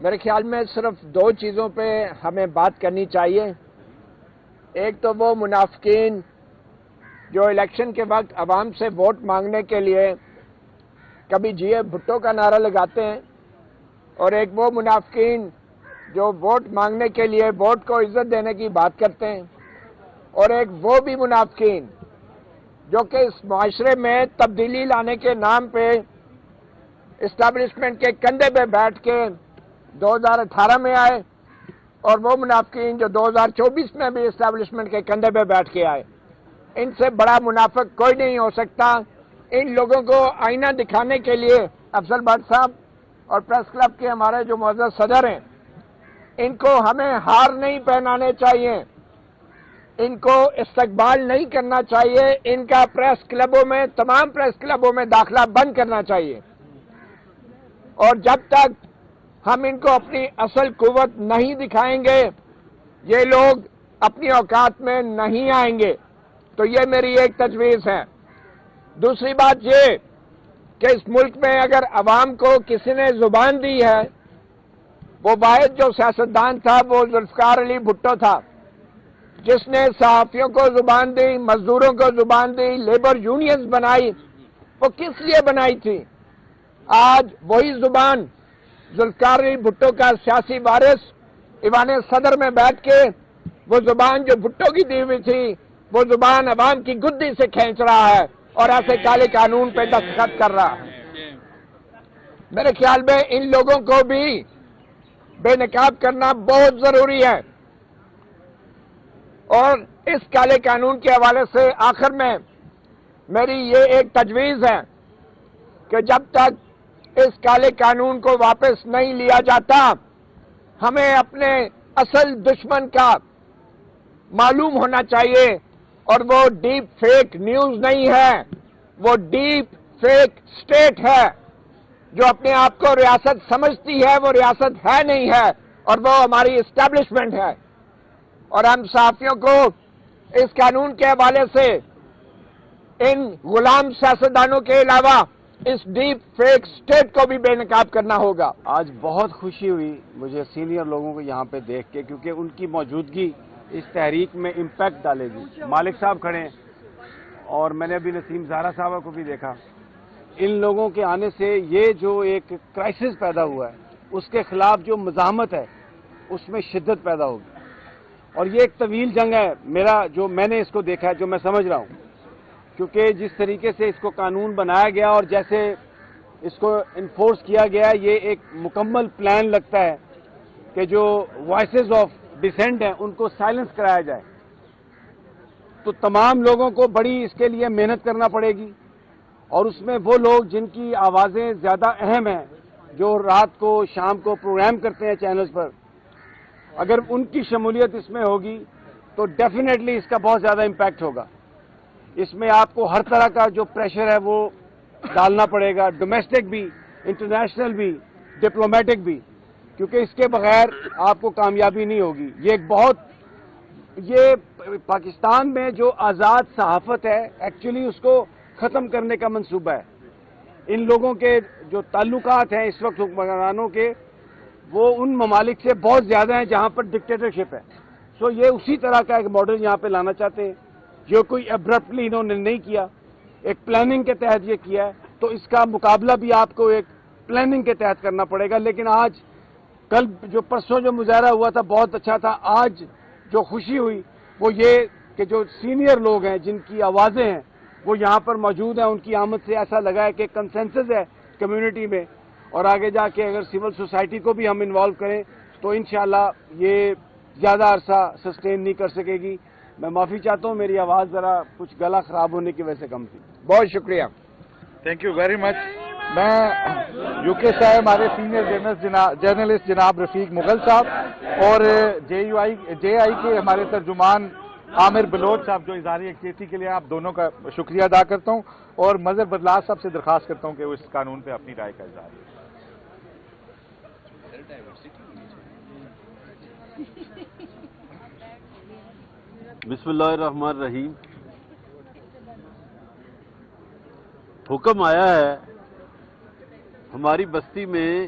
میرے خیال میں صرف دو چیزوں پہ ہمیں بات کرنی چاہیے. ایک تو وہ منافقین جو الیکشن کے وقت عوام سے ووٹ مانگنے کے لیے کبھی جی اے بھٹو کا نعرہ لگاتے ہیں، اور ایک وہ منافقین جو ووٹ مانگنے کے لیے ووٹ کو عزت دینے کی بات کرتے ہیں، اور ایک وہ بھی منافقین جو کہ اس معاشرے میں تبدیلی لانے کے نام پہ اسٹیبلشمنٹ کے کندھے پہ بیٹھ کے 2018 میں آئے، اور وہ منافقین جو 2024 میں بھی اسٹیبلشمنٹ کے کندھے پہ بیٹھ کے آئے. ان سے بڑا منافق کوئی نہیں ہو سکتا. ان لوگوں کو آئینہ دکھانے کے لیے افضل بٹ صاحب اور پریس کلب کے ہمارے جو معزز صدر ہیں، ان کو ہمیں ہار نہیں پہنانے چاہیے، ان کو استقبال نہیں کرنا چاہیے، ان کا پریس کلبوں میں، تمام پریس کلبوں میں داخلہ بند کرنا چاہیے. اور جب تک ہم ان کو اپنی اصل قوت نہیں دکھائیں گے، یہ لوگ اپنی اوقات میں نہیں آئیں گے. تو یہ میری ایک تجویز ہے. دوسری بات یہ کہ اس ملک میں اگر عوام کو کسی نے زبان دی ہے، وہ واحد جو سیاستدان تھا وہ ذوالفقار علی بھٹو تھا، جس نے صحافیوں کو زبان دی، مزدوروں کو زبان دی، لیبر یونینز بنائی. وہ کس لیے بنائی تھی؟ آج وہی زبان ذوالفقار علی بھٹو کا سیاسی وارث ایوان صدر میں بیٹھ کے وہ زبان جو بھٹو کی دی ہوئی تھی، وہ زبان عوام کی گدی سے کھینچ رہا ہے اور ایسے کالے قانون پہ دستخط کر رہا ہے. میرے خیال میں ان لوگوں کو بھی بے نقاب کرنا بہت ضروری ہے. اور اس کالے قانون کے حوالے سے آخر میں میری یہ ایک تجویز ہے کہ جب تک اس کالے قانون کو واپس نہیں لیا جاتا، ہمیں اپنے اصل دشمن کا معلوم ہونا چاہیے، اور وہ ڈیپ فیک نیوز نہیں ہے، وہ ڈیپ فیک سٹیٹ ہے جو اپنے آپ کو ریاست سمجھتی ہے، وہ ریاست ہے نہیں ہے، اور وہ ہماری اسٹیبلشمنٹ ہے. اور ہم صحافیوں کو اس قانون کے حوالے سے ان غلام سیاستدانوں کے علاوہ اس ڈیپ فیک سٹیٹ کو بھی بے نقاب کرنا ہوگا. آج بہت خوشی ہوئی مجھے سینئر لوگوں کو یہاں پہ دیکھ کے، کیونکہ ان کی موجودگی اس تحریک میں امپیکٹ ڈالے گی. مالک صاحب کھڑے ہیں اور میں نے ابھی نسیم زہرا صاحبہ کو بھی دیکھا. ان لوگوں کے آنے سے یہ جو ایک کرائسس پیدا ہوا ہے، اس کے خلاف جو مزاحمت ہے اس میں شدت پیدا ہوگی. اور یہ ایک طویل جنگ ہے. میں نے اس کو دیکھا ہے، جو میں سمجھ رہا ہوں، کیونکہ جس طریقے سے اس کو قانون بنایا گیا اور جیسے اس کو انفورس کیا گیا، یہ ایک مکمل پلان لگتا ہے کہ جو وائسز آف ڈسینٹ ہیں ان کو سائلنس کرایا جائے. تو تمام لوگوں کو بڑی اس کے لیے محنت کرنا پڑے گی، اور اس میں وہ لوگ جن کی آوازیں زیادہ اہم ہیں، جو رات کو شام کو پروگرام کرتے ہیں چینلز پر، اگر ان کی شمولیت اس میں ہوگی تو ڈیفینیٹلی اس کا بہت زیادہ امپیکٹ ہوگا. اس میں آپ کو ہر طرح کا جو پریشر ہے وہ ڈالنا پڑے گا، ڈومیسٹک بھی، انٹرنیشنل بھی، ڈپلومیٹک بھی، کیونکہ اس کے بغیر آپ کو کامیابی نہیں ہوگی. یہ پاکستان میں جو آزاد صحافت ہے، ایکچولی اس کو ختم کرنے کا منصوبہ ہے. ان لوگوں کے جو تعلقات ہیں اس وقت حکمرانوں کے، وہ ان ممالک سے بہت زیادہ ہیں جہاں پر ڈکٹیٹرشپ ہے. سو یہ اسی طرح کا ایک ماڈل یہاں پہ لانا چاہتے ہیں، جو کوئی ابرپٹلی انہوں نے نہیں کیا، ایک پلاننگ کے تحت یہ کیا ہے. تو اس کا مقابلہ بھی آپ کو ایک پلاننگ کے تحت کرنا پڑے گا. لیکن آج پرسوں جو مظاہرہ ہوا تھا بہت اچھا تھا. آج جو خوشی ہوئی وہ یہ کہ جو سینئر لوگ ہیں، جن کی آوازیں ہیں، وہ یہاں پر موجود ہیں. ان کی آمد سے ایسا لگا ہے کہ کنسنسس ہے کمیونٹی میں، اور آگے جا کے اگر سول سوسائٹی کو بھی ہم انوالو کریں تو انشاءاللہ یہ زیادہ عرصہ سسٹین نہیں کر سکے گی. میں معافی چاہتا ہوں، میری آواز ذرا کچھ گلا خراب ہونے کی وجہ سے کم تھی. بہت شکریہ. Thank you very much. میں یو کے سے ہمارے سینئر جرنلسٹ جناب رفیق مغل صاحب اور جے آئی کے ہمارے ترجمان عامر بلوچ صاحب، جو اظہار یکجہتی کے لیے آپ دونوں کا شکریہ ادا کرتا ہوں، اور مظہر بدلاس صاحب سے درخواست کرتا ہوں کہ وہ اس قانون پہ اپنی رائے کا اظہار کریں. بسم اللہ الرحمن الرحیم. حکم آیا ہے ہماری بستی میں